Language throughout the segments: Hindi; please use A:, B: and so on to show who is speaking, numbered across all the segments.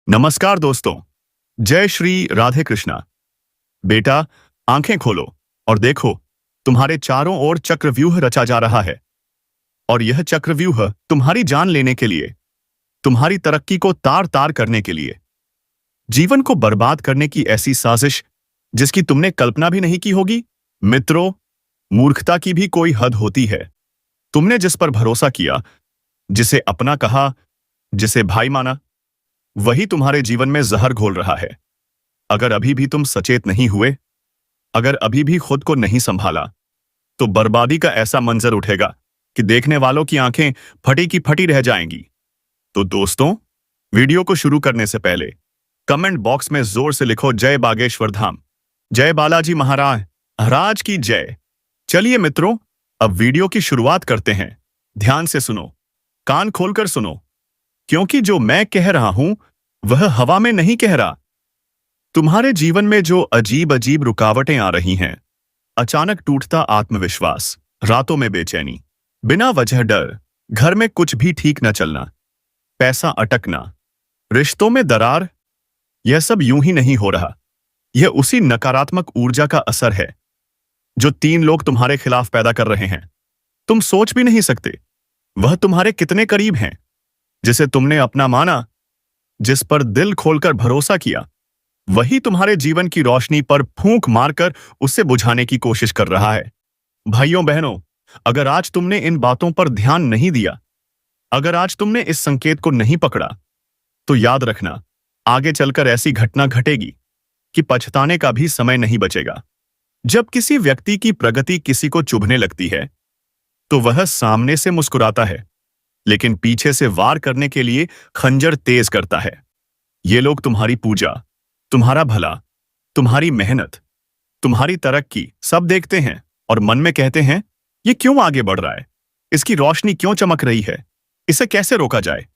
A: नमस्कार दोस्तों। जय श्री राधे कृष्णा। बेटा, आंखें खोलो और देखो, तुम्हारे चारों ओर चक्रव्यूह रचा जा रहा है। और यह चक्रव्यूह तुम्हारी जान लेने के लिए, तुम्हारी तरक्की को तार तार करने के लिए, जीवन को बर्बाद करने की ऐसी साजिश जिसकी तुमने कल्पना भी नहीं की होगी। मित्रों, मूर्खता की भी कोई हद होती है। तुमने जिस पर भरोसा किया, जिसे अपना कहा, जिसे भाई माना, वही तुम्हारे जीवन में जहर घोल रहा है। अगर अभी भी तुम सचेत नहीं हुए, अगर अभी भी खुद को नहीं संभाला, तो बर्बादी का ऐसा मंजर उठेगा कि देखने वालों की आंखें फटी की फटी रह जाएंगी। तो दोस्तों, वीडियो को शुरू करने से पहले कमेंट बॉक्स में जोर से लिखो जय बागेश्वर धाम, जय बालाजी महाराज की जय। चलिए मित्रों, अब वीडियो की शुरुआत करते हैं। ध्यान से सुनो, कान खोलकर सुनो, क्योंकि जो मैं कह रहा हूं वह हवा में नहीं कह रहा। तुम्हारे जीवन में जो अजीब अजीब रुकावटें आ रही हैं, अचानक टूटता आत्मविश्वास, रातों में बेचैनी, बिना वजह डर, घर में कुछ भी ठीक न चलना, पैसा अटकना, रिश्तों में दरार, यह सब यूं ही नहीं हो रहा। यह उसी नकारात्मक ऊर्जा का असर है जो 3 लोग तुम्हारे खिलाफ पैदा कर रहे हैं। तुम सोच भी नहीं सकते वह तुम्हारे कितने करीब हैं। जिसे तुमने अपना माना, जिस पर दिल खोलकर भरोसा किया, वही तुम्हारे जीवन की रोशनी पर फूंक मारकर उसे बुझाने की कोशिश कर रहा है। भाइयों बहनों, अगर आज तुमने इन बातों पर ध्यान नहीं दिया, अगर आज तुमने इस संकेत को नहीं पकड़ा, तो याद रखना, आगे चलकर ऐसी घटना घटेगी कि पछताने का भी समय नहीं बचेगा। जब किसी व्यक्ति की प्रगति किसी को चुभने लगती है, तो वह सामने से मुस्कुराता है, लेकिन पीछे से वार करने के लिए खंजर तेज करता है। ये लोग तुम्हारी पूजा, तुम्हारा भला, तुम्हारी मेहनत, तुम्हारी तरक्की सब देखते हैं और मन में कहते हैं, ये क्यों आगे बढ़ रहा है, इसकी रोशनी क्यों चमक रही है, इसे कैसे रोका जाए।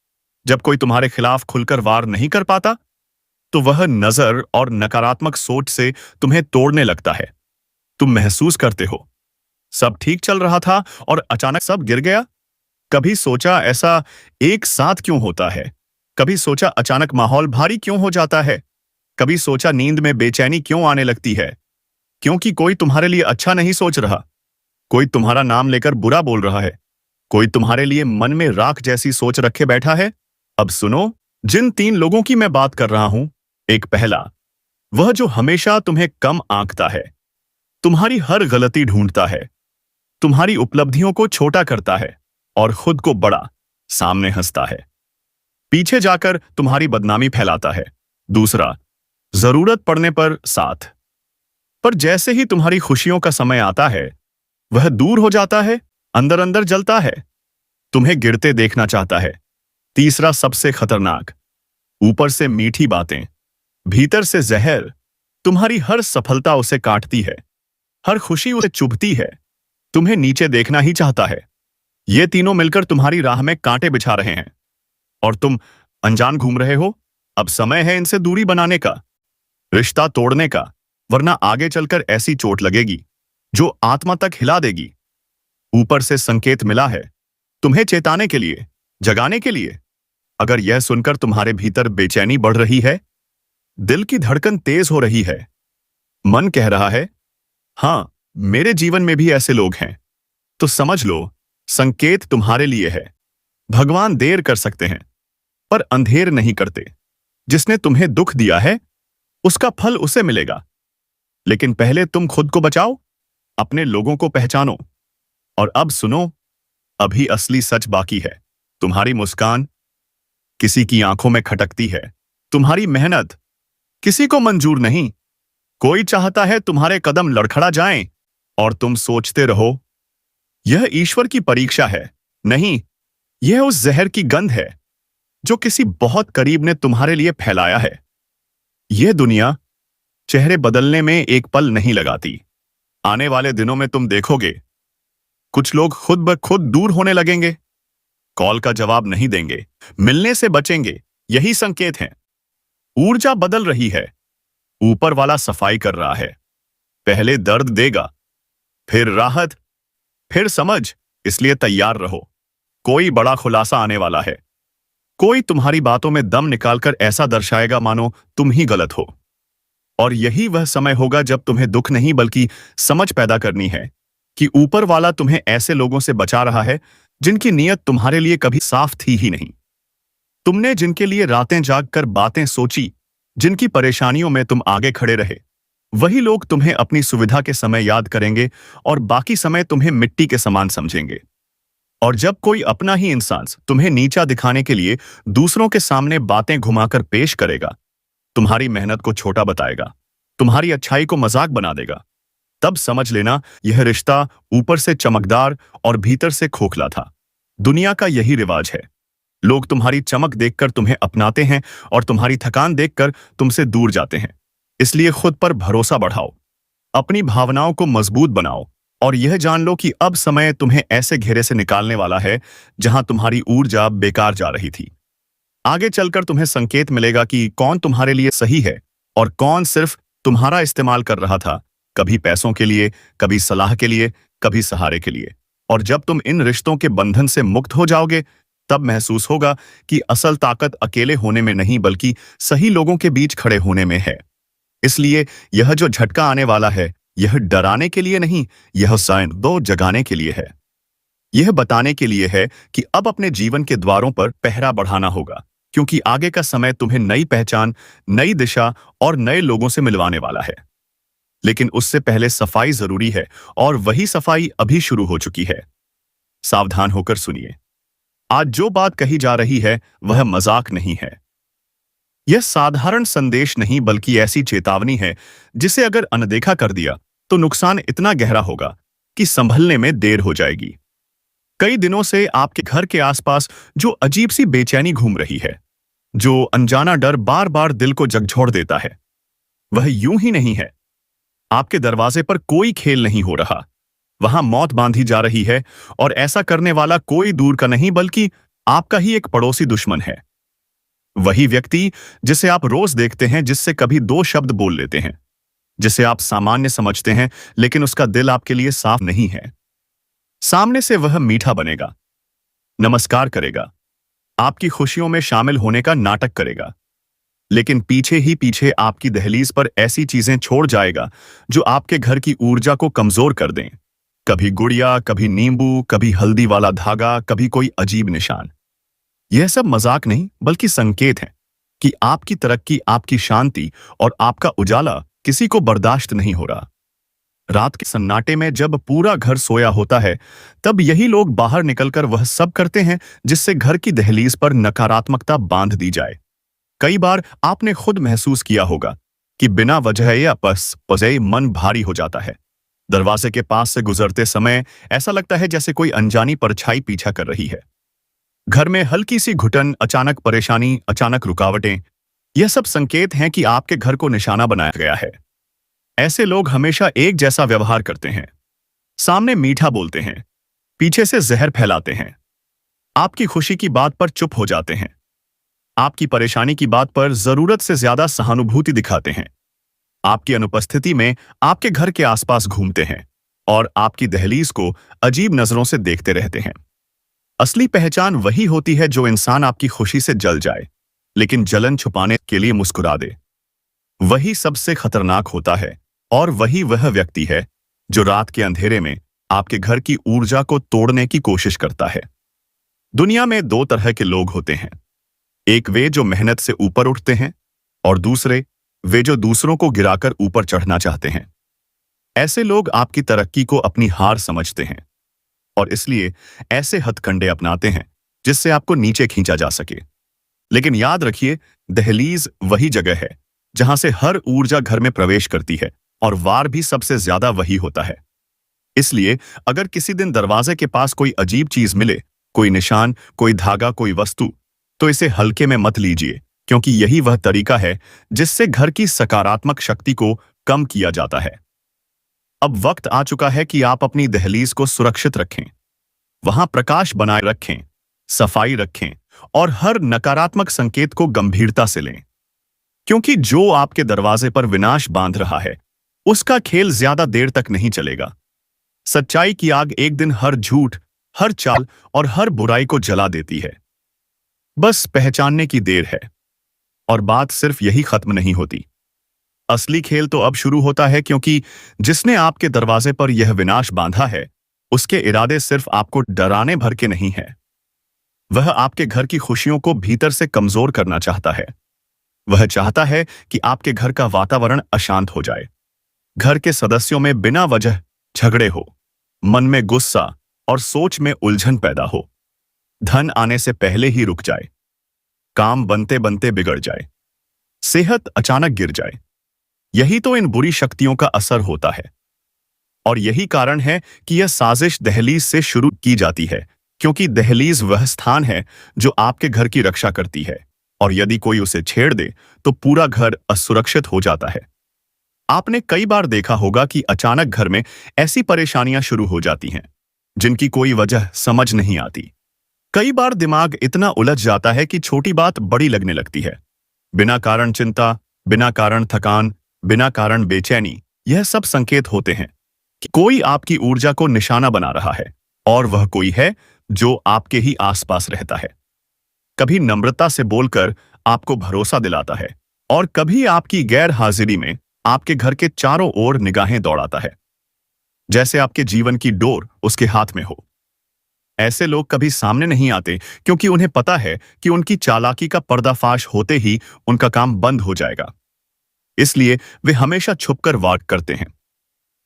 A: जब कोई तुम्हारे खिलाफ खुलकर वार नहीं कर पाता, तो वह नजर और नकारात्मक सोच से तुम्हें तोड़ने लगता है। तुम महसूस करते हो, सब ठीक चल रहा था और अचानक सब गिर गया। कभी सोचा ऐसा एक साथ क्यों होता है, कभी सोचा अचानक माहौल भारी क्यों हो जाता है, कभी सोचा नींद में बेचैनी क्यों आने लगती है, क्योंकि कोई तुम्हारे लिए अच्छा नहीं सोच रहा, कोई तुम्हारा नाम लेकर बुरा बोल रहा है, कोई तुम्हारे लिए मन में राख जैसी सोच रखे बैठा है। अब सुनो, जिन 3 लोगों की मैं बात कर रहा हूं, एक पहला, वह जो हमेशा तुम्हें कम आंकता है, तुम्हारी हर गलती ढूंढता है, तुम्हारी उपलब्धियों को छोटा करता है और खुद को बड़ा सामने हंसता है, पीछे जाकर तुम्हारी बदनामी फैलाता है। दूसरा, जरूरत पड़ने पर साथ, पर जैसे ही तुम्हारी खुशियों का समय आता है, वह दूर हो जाता है, अंदर अंदर जलता है, तुम्हें गिरते देखना चाहता है। तीसरा, सबसे खतरनाक, ऊपर से मीठी बातें, भीतर से जहर, तुम्हारी हर सफलता उसे काटती है, हर खुशी उसे चुभती है, तुम्हें नीचे देखना ही चाहता है। ये तीनों मिलकर तुम्हारी राह में कांटे बिछा रहे हैं और तुम अनजान घूम रहे हो। अब समय है इनसे दूरी बनाने का, रिश्ता तोड़ने का, वरना आगे चलकर ऐसी चोट लगेगी जो आत्मा तक हिला देगी। ऊपर से संकेत मिला है, तुम्हें चेताने के लिए, जगाने के लिए। अगर यह सुनकर तुम्हारे भीतर बेचैनी बढ़ रही है, दिल की धड़कन तेज हो रही है, मन कह रहा है, हां, मेरे जीवन में भी ऐसे लोग हैं, तो समझ लो, संकेत तुम्हारे लिए है। भगवान देर कर सकते हैं, पर अंधेर नहीं करते। जिसने तुम्हें दुख दिया है, उसका फल उसे मिलेगा। लेकिन पहले तुम खुद को बचाओ, अपने लोगों को पहचानो। और अब सुनो, अभी असली सच बाकी है। तुम्हारी मुस्कान किसी की आंखों में खटकती है, तुम्हारी मेहनत किसी को मंजूर नहीं। कोई चाहता है तुम्हारे कदम लड़खड़ा जाएं और तुम सोचते रहो, यह ईश्वर की परीक्षा है। नहीं, यह उस जहर की गंध है जो किसी बहुत करीब ने तुम्हारे लिए फैलाया है। यह दुनिया चेहरे बदलने में एक पल नहीं लगाती। आने वाले दिनों में तुम देखोगे, कुछ लोग खुद ब खुद दूर होने लगेंगे, कॉल का जवाब नहीं देंगे, मिलने से बचेंगे। यही संकेत हैं। ऊर्जा बदल रही है, ऊपर वाला सफाई कर रहा है। पहले दर्द देगा, फिर राहत, फिर समझ। इसलिए तैयार रहो, कोई बड़ा खुलासा आने वाला है। कोई तुम्हारी बातों में दम निकालकर ऐसा दर्शाएगा मानो तुम ही गलत हो। और यही वह समय होगा जब तुम्हें दुख नहीं बल्कि समझ पैदा करनी है कि ऊपर वाला तुम्हें ऐसे लोगों से बचा रहा है जिनकी नीयत तुम्हारे लिए कभी साफ थी ही नहीं। तुमने जिनके लिए रातें जागकर बातें सोची, जिनकी परेशानियों में तुम आगे खड़े रहे, वही लोग तुम्हें अपनी सुविधा के समय याद करेंगे और बाकी समय तुम्हें मिट्टी के समान समझेंगे। और जब कोई अपना ही इंसान तुम्हें नीचा दिखाने के लिए दूसरों के सामने बातें घुमाकर पेश करेगा, तुम्हारी मेहनत को छोटा बताएगा, तुम्हारी अच्छाई को मजाक बना देगा, तब समझ लेना यह रिश्ता ऊपर से चमकदार और भीतर से खोखला था। दुनिया का यही रिवाज है। लोग तुम्हारी चमक देखकर तुम्हें अपनाते हैं और तुम्हारी थकान देखकर तुमसे दूर जाते हैं। इसलिए खुद पर भरोसा बढ़ाओ, अपनी भावनाओं को मजबूत बनाओ और यह जान लो कि अब समय तुम्हें ऐसे घेरे से निकालने वाला है जहां तुम्हारी ऊर्जा बेकार जा रही थी। आगे चलकर तुम्हें संकेत मिलेगा कि कौन तुम्हारे लिए सही है और कौन सिर्फ तुम्हारा इस्तेमाल कर रहा था, कभी पैसों के लिए, कभी सलाह के लिए, कभी सहारे के लिए। और जब तुम इन रिश्तों के बंधन से मुक्त हो जाओगे, तब महसूस होगा कि असल ताकत अकेले होने में नहीं बल्कि सही लोगों के बीच खड़े होने में है। इसलिए यह जो झटका आने वाला है, यह डराने के लिए नहीं, यह साइन दो जगाने के लिए है। यह बताने के लिए है कि अब अपने जीवन के द्वारों पर पहरा बढ़ाना होगा, क्योंकि आगे का समय तुम्हें नई पहचान, नई दिशा और नए लोगों से मिलवाने वाला है। लेकिन उससे पहले सफाई जरूरी है और वही सफाई अभी शुरू हो चुकी है। सावधान होकर सुनिए। आज जो बात कही जा रही है वह मजाक नहीं है। यह साधारण संदेश नहीं बल्कि ऐसी चेतावनी है जिसे अगर अनदेखा कर दिया तो नुकसान इतना गहरा होगा कि संभलने में देर हो जाएगी। कई दिनों से आपके घर के आसपास जो अजीब सी बेचैनी घूम रही है, जो अनजाना डर बार बार दिल को झकझोर देता है, वह यूं ही नहीं है। आपके दरवाजे पर कोई खेल नहीं हो रहा, वहां मौत बांधी जा रही है और ऐसा करने वाला कोई दूर का नहीं बल्कि आपका ही एक पड़ोसी दुश्मन है। वही व्यक्ति जिसे आप रोज देखते हैं, जिससे कभी दो शब्द बोल लेते हैं, जिसे आप सामान्य समझते हैं लेकिन उसका दिल आपके लिए साफ नहीं है। सामने से वह मीठा बनेगा, नमस्कार करेगा, आपकी खुशियों में शामिल होने का नाटक करेगा, लेकिन पीछे ही पीछे आपकी दहलीज पर ऐसी चीजें छोड़ जाएगा जो आपके घर की ऊर्जा को कमजोर कर दें। कभी गुड़िया, कभी नींबू, कभी हल्दी वाला धागा, कभी कोई अजीब निशान। यह सब मजाक नहीं बल्कि संकेत है कि आपकी तरक्की, आपकी शांति और आपका उजाला किसी को बर्दाश्त नहीं हो रहा। रात के सन्नाटे में जब पूरा घर सोया होता है, तब यही लोग बाहर निकलकर वह सब करते हैं जिससे घर की दहलीज पर नकारात्मकता बांध दी जाए। कई बार आपने खुद महसूस किया होगा कि बिना वजह या पसे मन भारी हो जाता है। दरवाजे के पास से गुजरते समय ऐसा लगता है जैसे कोई अनजानी परछाई पीछा कर रही है। घर में हल्की सी घुटन, अचानक परेशानी, अचानक रुकावटें, यह सब संकेत हैं कि आपके घर को निशाना बनाया गया है। ऐसे लोग हमेशा एक जैसा व्यवहार करते हैं, सामने मीठा बोलते हैं, पीछे से जहर फैलाते हैं, आपकी खुशी की बात पर चुप हो जाते हैं, आपकी परेशानी की बात पर जरूरत से ज्यादा सहानुभूति दिखाते हैं, आपकी अनुपस्थिति में आपके घर के आसपास घूमते हैं और आपकी दहलीज को अजीब नजरों से देखते रहते हैं। असली पहचान वही होती है जो इंसान आपकी खुशी से जल जाए लेकिन जलन छुपाने के लिए मुस्कुरा दे। वही सबसे खतरनाक होता है और वही वह व्यक्ति है जो रात के अंधेरे में आपके घर की ऊर्जा को तोड़ने की कोशिश करता है। दुनिया में दो तरह के लोग होते हैं, एक वे जो मेहनत से ऊपर उठते हैं और दूसरे वे जो दूसरों को गिराकर ऊपर चढ़ना चाहते हैं। ऐसे लोग आपकी तरक्की को अपनी हार समझते हैं और इसलिए ऐसे हथकंडे अपनाते हैं जिससे आपको नीचे खींचा जा सके। लेकिन याद रखिए, दहलीज वही जगह है जहां से हर ऊर्जा घर में प्रवेश करती है और वार भी सबसे ज्यादा वही होता है। इसलिए अगर किसी दिन दरवाजे के पास कोई अजीब चीज मिले, कोई निशान, कोई धागा, कोई वस्तु, तो इसे हल्के में मत लीजिए, क्योंकि यही वह तरीका है जिससे घर की सकारात्मक शक्ति को कम किया जाता है। अब वक्त आ चुका है कि आप अपनी दहलीज को सुरक्षित रखें, वहां प्रकाश बनाए रखें, सफाई रखें और हर नकारात्मक संकेत को गंभीरता से लें, क्योंकि जो आपके दरवाजे पर विनाश बांध रहा है उसका खेल ज्यादा देर तक नहीं चलेगा। सच्चाई की आग एक दिन हर झूठ, हर चाल और हर बुराई को जला देती है। बस पहचानने की देर है। और बात सिर्फ यही खत्म नहीं होती। असली खेल तो अब शुरू होता है, क्योंकि जिसने आपके दरवाजे पर यह विनाश बांधा है, उसके इरादे सिर्फ आपको डराने भर के नहीं है। वह आपके घर की खुशियों को भीतर से कमजोर करना चाहता है। वह चाहता है कि आपके घर का वातावरण अशांत हो जाए। घर के सदस्यों में बिना वजह झगड़े हो, मन में गुस्सा और सोच में उलझन पैदा हो, धन आने से पहले ही रुक जाए, काम बनते बनते बिगड़ जाए, सेहत अचानक गिर जाए। यही तो इन बुरी शक्तियों का असर होता है। और यही कारण है कि यह साजिश दहलीज से शुरू की जाती है, क्योंकि दहलीज वह स्थान है जो आपके घर की रक्षा करती है, और यदि कोई उसे छेड़ दे तो पूरा घर असुरक्षित हो जाता है। आपने कई बार देखा होगा कि अचानक घर में ऐसी परेशानियां शुरू हो जाती हैं जिनकी कोई वजह समझ नहीं आती। कई बार दिमाग इतना उलझ जाता है कि छोटी बात बड़ी लगने लगती है। बिना कारण चिंता, बिना कारण थकान, बिना कारण बेचैनी, यह सब संकेत होते हैं कि कोई आपकी ऊर्जा को निशाना बना रहा है, और वह कोई है जो आपके ही आसपास रहता है। कभी नम्रता से बोलकर आपको भरोसा दिलाता है, और कभी आपकी गैर हाजिरी में आपके घर के चारों ओर निगाहें दौड़ाता है, जैसे आपके जीवन की डोर उसके हाथ में हो। ऐसे लोग कभी सामने नहीं आते, क्योंकि उन्हें पता है कि उनकी चालाकी का पर्दाफाश होते ही उनका काम बंद हो जाएगा। इसलिए वे हमेशा छुपकर वार करते हैं।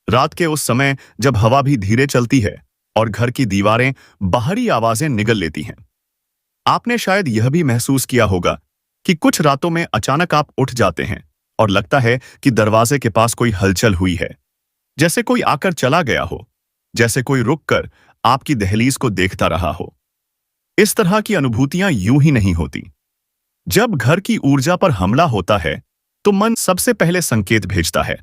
A: रात के उस समय जब हवा भी धीरे चलती है और घर की दीवारें बाहरी आवाजें निगल लेती हैं। आपने शायद यह भी महसूस किया होगा कि कुछ रातों में अचानक आप उठ जाते हैं और लगता है कि दरवाजे के पास कोई हलचल हुई है, जैसे कोई आकर चला गया हो, जैसे कोई रुककर आपकी दहलीज को देखता रहा हो। इस तरह की अनुभूतियां यूं ही नहीं होती। जब घर की ऊर्जा पर हमला होता है तो मन सबसे पहले संकेत भेजता है,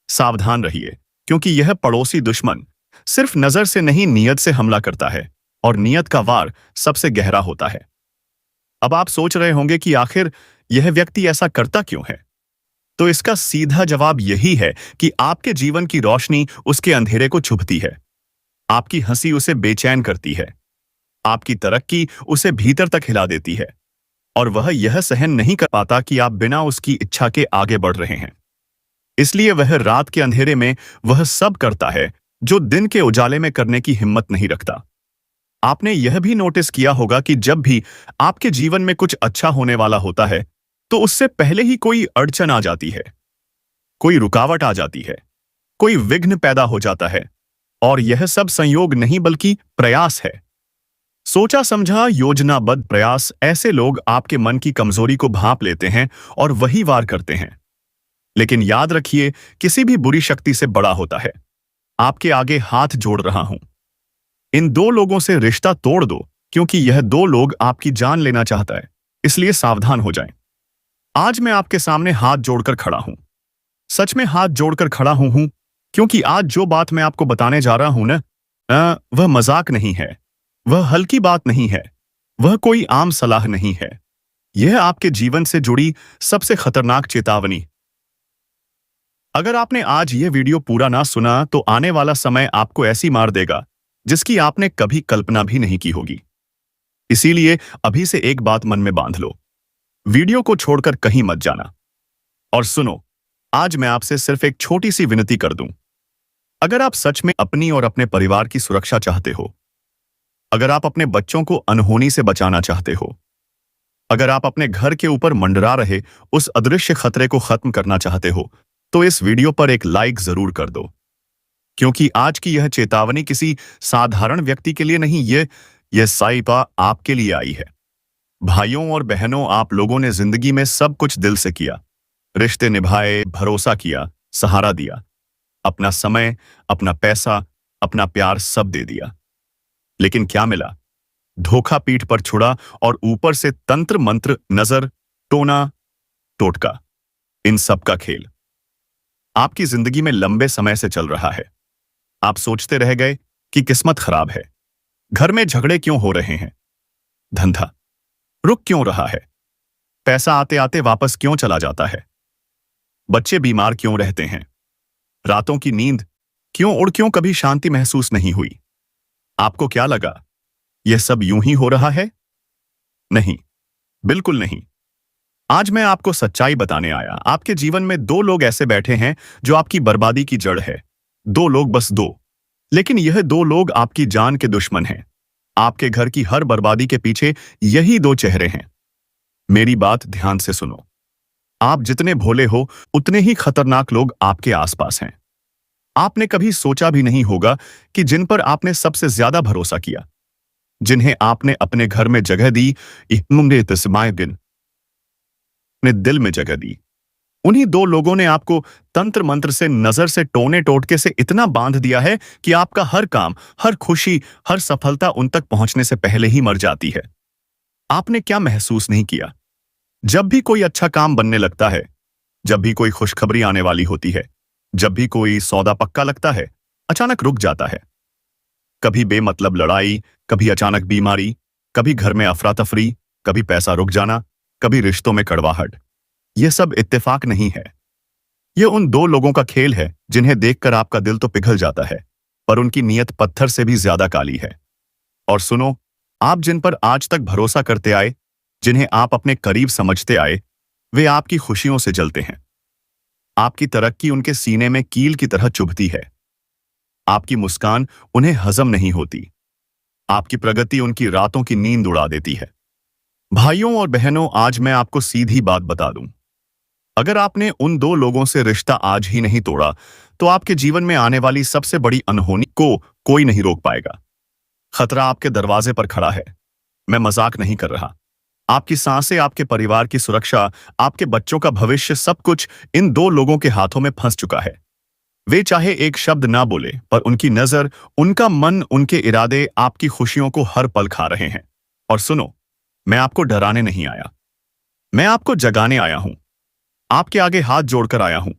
A: सावधान रहिए, क्योंकि यह पड़ोसी दुश्मन सिर्फ नजर से नहीं नीयत से हमला करता है, और नीयत का वार सबसे गहरा होता है। अब आप सोच रहे होंगे कि आखिर यह व्यक्ति ऐसा करता क्यों है? तो इसका सीधा जवाब यही है कि आपके जीवन की रोशनी उसके अंधेरे को छुपती है। आपकी हंसी उसे बेचैन करती है, आपकी तरक्की उसे भीतर तक हिला देती है, और वह यह सहन नहीं कर पाता कि आप बिना उसकी इच्छा के आगे बढ़ रहे हैं। इसलिए वह रात के अंधेरे में वह सब करता है जो दिन के उजाले में करने की हिम्मत नहीं रखता। आपने यह भी नोटिस किया होगा कि जब भी आपके जीवन में कुछ अच्छा होने वाला होता है, तो उससे पहले ही कोई अड़चन आ जाती है, कोई रुकावट आ जाती है, कोई विघ्न पैदा हो जाता है। और यह सब संयोग नहीं बल्कि प्रयास है। सोचा समझा योजनाबद्ध प्रयास। ऐसे लोग आपके मन की कमजोरी को भांप लेते हैं और वही वार करते हैं। लेकिन याद रखिए, किसी भी बुरी शक्ति से बड़ा होता है। आपके आगे हाथ जोड़ रहा हूं, इन दो लोगों से रिश्ता तोड़ दो, क्योंकि यह दो लोग आपकी जान लेना चाहता है। इसलिए सावधान हो जाएं। आज मैं आपके सामने हाथ जोड़कर खड़ा हूं, सच में हाथ जोड़कर खड़ा हूं, क्योंकि आज जो बात मैं आपको बताने जा रहा हूं ना, वह मजाक नहीं है, वह हल्की बात नहीं है, वह कोई आम सलाह नहीं है। यह आपके जीवन से जुड़ी सबसे खतरनाक चेतावनी। अगर आपने आज यह वीडियो पूरा ना सुना तो आने वाला समय आपको ऐसी मार देगा जिसकी आपने कभी कल्पना भी नहीं की होगी। इसीलिए अभी से एक बात मन में बांध लो, वीडियो को छोड़कर कहीं मत जाना। और सुनो, आज मैं आपसे सिर्फ एक छोटी सी विनती कर दूं। अगर आप सच में अपनी और अपने परिवार की सुरक्षा चाहते हो, अगर आप अपने बच्चों को अनहोनी से बचाना चाहते हो, अगर आप अपने घर के ऊपर मंडरा रहे उस अदृश्य खतरे को खत्म करना चाहते हो, तो इस वीडियो पर एक लाइक जरूर कर दो। क्योंकि आज की यह चेतावनी किसी साधारण व्यक्ति के लिए नहीं, यह साइपा आपके लिए आई है। भाइयों और बहनों, आप लोगों ने जिंदगी में सब कुछ दिल से किया, रिश्ते निभाए, भरोसा किया, सहारा दिया, अपना समय, अपना पैसा, अपना प्यार सब दे दिया। लेकिन क्या मिला? धोखा पीठ पर छुड़ा, और ऊपर से तंत्र मंत्र, नजर, टोना टोटका, इन सब का खेल आपकी जिंदगी में लंबे समय से चल रहा है। आप सोचते रह गए कि किस्मत खराब है, घर में झगड़े क्यों हो रहे हैं, धंधा रुक क्यों रहा है, पैसा आते आते वापस क्यों चला जाता है, बच्चे बीमार क्यों रहते हैं, रातों की नींद क्यों कभी शांति महसूस नहीं हुई। आपको क्या लगा यह सब यूं ही हो रहा है? नहीं, बिल्कुल नहीं। आज मैं आपको सच्चाई बताने आया। आपके जीवन में दो लोग ऐसे बैठे हैं जो आपकी बर्बादी की जड़ है। दो लोग, बस दो। लेकिन यह दो लोग आपकी जान के दुश्मन हैं। आपके घर की हर बर्बादी के पीछे यही दो चेहरे हैं। मेरी बात ध्यान से सुनो। आप जितने भोले हो, उतने ही खतरनाक लोग आपके आसपास हैं। आपने कभी सोचा भी नहीं होगा कि जिन पर आपने सबसे ज्यादा भरोसा किया, जिन्हें आपने अपने घर में जगह दी, अपने दिल में जगह दी, उन्हीं दो लोगों ने आपको तंत्र मंत्र से, नजर से, टोने टोटके से इतना बांध दिया है कि आपका हर काम, हर खुशी, हर सफलता उन तक पहुंचने से पहले ही मर जाती है। आपने क्या महसूस नहीं किया? जब भी कोई अच्छा काम बनने लगता है, जब भी कोई खुशखबरी आने वाली होती है, जब भी कोई सौदा पक्का लगता है, अचानक रुक जाता है। कभी बेमतलब लड़ाई, कभी अचानक बीमारी, कभी घर में अफरा तफरी, कभी पैसा रुक जाना, कभी रिश्तों में कड़वाहट। यह सब इत्तेफाक नहीं है। यह उन दो लोगों का खेल है जिन्हें देखकर आपका दिल तो पिघल जाता है, पर उनकी नीयत पत्थर से भी ज्यादा काली है। और सुनो, आप जिन पर आज तक भरोसा करते आए, जिन्हें आप अपने करीब समझते आए, वे आपकी खुशियों से जलते हैं। आपकी तरक्की उनके सीने में कील की तरह चुभती है। आपकी मुस्कान उन्हें हजम नहीं होती। आपकी प्रगति उनकी रातों की नींद उड़ा देती है। भाइयों और बहनों, आज मैं आपको सीधी बात बता दूं। अगर आपने उन दो लोगों से रिश्ता आज ही नहीं तोड़ा, तो आपके जीवन में आने वाली सबसे बड़ी अनहोनी को कोई नहीं रोक पाएगा। खतरा आपके दरवाजे पर खड़ा है। मैं मजाक नहीं कर रहा। आपकी सांसें, आपके परिवार की सुरक्षा, आपके बच्चों का भविष्य, सब कुछ इन दो लोगों के हाथों में फंस चुका है। वे चाहे एक शब्द ना बोले, पर उनकी नजर, उनका मन, उनके इरादे आपकी खुशियों को हर पल खा रहे हैं। और सुनो, मैं आपको डराने नहीं आया, मैं आपको जगाने आया हूं। आपके आगे हाथ जोड़कर आया हूं,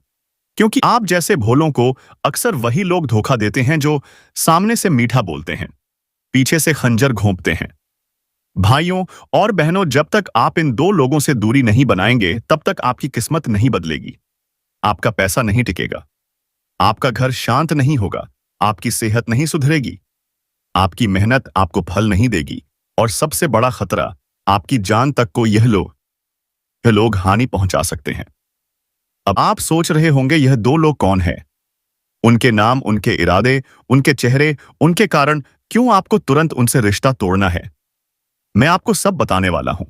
A: क्योंकि आप जैसे भोलों को अक्सर वही लोग धोखा देते हैं जो सामने से मीठा बोलते हैं, पीछे से खंजर घोंपते हैं। भाइयों और बहनों, जब तक आप इन दो लोगों से दूरी नहीं बनाएंगे, तब तक आपकी किस्मत नहीं बदलेगी। आपका पैसा नहीं टिकेगा, आपका घर शांत नहीं होगा, आपकी सेहत नहीं सुधरेगी, आपकी मेहनत आपको फल नहीं देगी, और सबसे बड़ा खतरा, आपकी जान तक को यह लोग हानि पहुंचा सकते हैं। अब आप सोच रहे होंगे, यह दो लोग कौन हैं? उनके नाम, उनके इरादे, उनके चेहरे, उनके कारण क्यों आपको तुरंत उनसे रिश्ता तोड़ना है? मैं आपको सब बताने वाला हूं।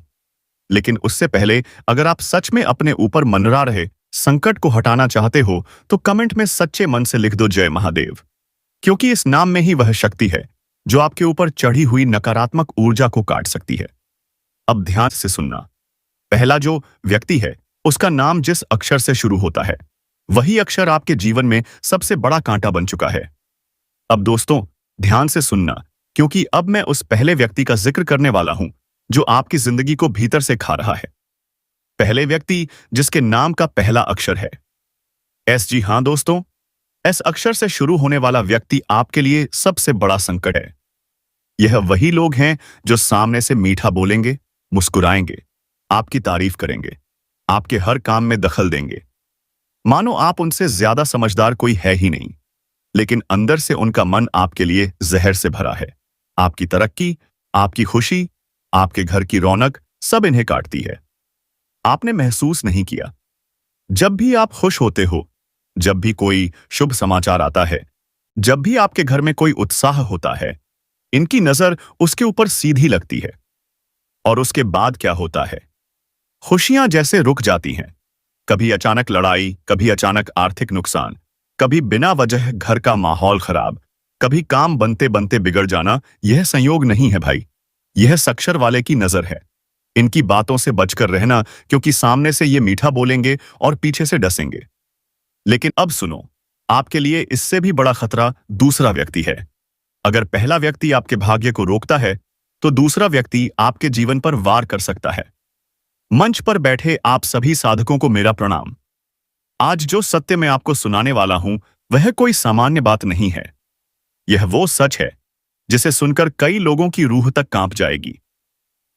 A: लेकिन उससे पहले, अगर आप सच में अपने ऊपर मंडरा रहे संकट को हटाना चाहते हो, तो कमेंट में सच्चे मन से लिख दो जय महादेव, क्योंकि इस नाम में ही वह शक्ति है जो आपके ऊपर चढ़ी हुई नकारात्मक ऊर्जा को काट सकती है। अब ध्यान से सुनना। पहला जो व्यक्ति है, उसका नाम जिस अक्षर से शुरू होता है, वही अक्षर आपके जीवन में सबसे बड़ा कांटा बन चुका है। अब दोस्तों, ध्यान से सुनना, क्योंकि अब मैं उस पहले व्यक्ति का जिक्र करने वाला हूं जो आपकी जिंदगी को भीतर से खा रहा है। पहले व्यक्ति जिसके नाम का पहला अक्षर है एस। जी हां दोस्तों, एस अक्षर से शुरू होने वाला व्यक्ति आपके लिए सबसे बड़ा संकट है। यह वही लोग हैं जो सामने से मीठा बोलेंगे, मुस्कुराएंगे, आपकी तारीफ करेंगे, आपके हर काम में दखल देंगे, मानो आप उनसे ज्यादा समझदार कोई है ही नहीं। लेकिन अंदर से उनका मन आपके लिए जहर से भरा है। आपकी तरक्की, आपकी खुशी, आपके घर की रौनक, सब इन्हें काटती है। आपने महसूस नहीं किया, जब भी आप खुश होते हो, जब भी कोई शुभ समाचार आता है, जब भी आपके घर में कोई उत्साह होता है, इनकी नजर उसके ऊपर सीधी लगती है। और उसके बाद क्या होता है? खुशियां जैसे रुक जाती हैं। कभी अचानक लड़ाई, कभी अचानक आर्थिक नुकसान, कभी बिना वजह घर का माहौल खराब, कभी काम बनते बनते बिगड़ जाना। यह संयोग नहीं है भाई, यह सक्षर वाले की नजर है। इनकी बातों से बचकर रहना, क्योंकि सामने से ये मीठा बोलेंगे और पीछे से डसेंगे। लेकिन अब सुनो, आपके लिए इससे भी बड़ा खतरा दूसरा व्यक्ति है। अगर पहला व्यक्ति आपके भाग्य को रोकता है, तो दूसरा व्यक्ति आपके जीवन पर वार कर सकता है। मंच पर बैठे आप सभी साधकों को मेरा प्रणाम। आज जो सत्य मैं आपको सुनाने वाला हूं, वह कोई सामान्य बात नहीं है। यह वो सच है जिसे सुनकर कई लोगों की रूह तक कांप जाएगी,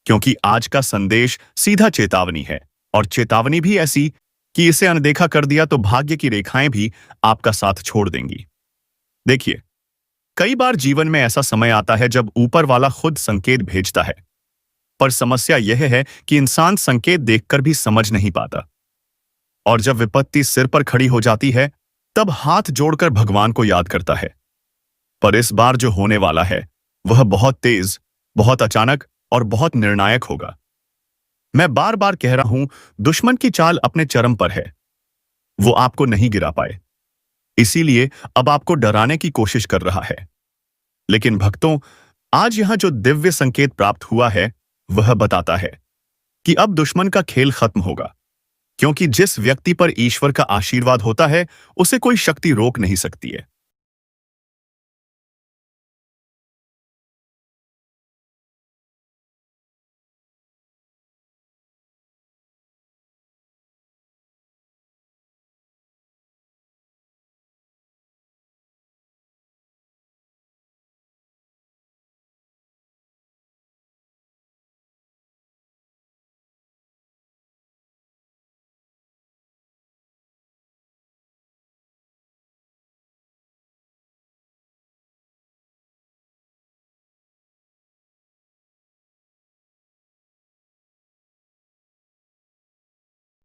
A: क्योंकि आज का संदेश सीधा चेतावनी है, और चेतावनी भी ऐसी कि इसे अनदेखा कर दिया तो भाग्य की रेखाएं भी आपका साथ छोड़ देंगी। देखिए, कई बार जीवन में ऐसा समय आता है जब ऊपर वाला खुद संकेत भेजता है, पर समस्या यह है कि इंसान संकेत देखकर भी समझ नहीं पाता, और जब विपत्ति सिर पर खड़ी हो जाती है तब हाथ जोड़कर भगवान को याद करता है। पर इस बार जो होने वाला है वह बहुत तेज, बहुत अचानक और बहुत निर्णायक होगा। मैं बार बार कह रहा हूं, दुश्मन की चाल अपने चरम पर है। वो आपको नहीं गिरा पाए, इसीलिए अब आपको डराने की कोशिश कर रहा है। लेकिन भक्तों, आज यहां जो दिव्य संकेत प्राप्त हुआ है वह बताता है कि अब दुश्मन का खेल खत्म होगा, क्योंकि जिस व्यक्ति पर ईश्वर का आशीर्वाद होता है उसे कोई शक्ति रोक नहीं सकती है।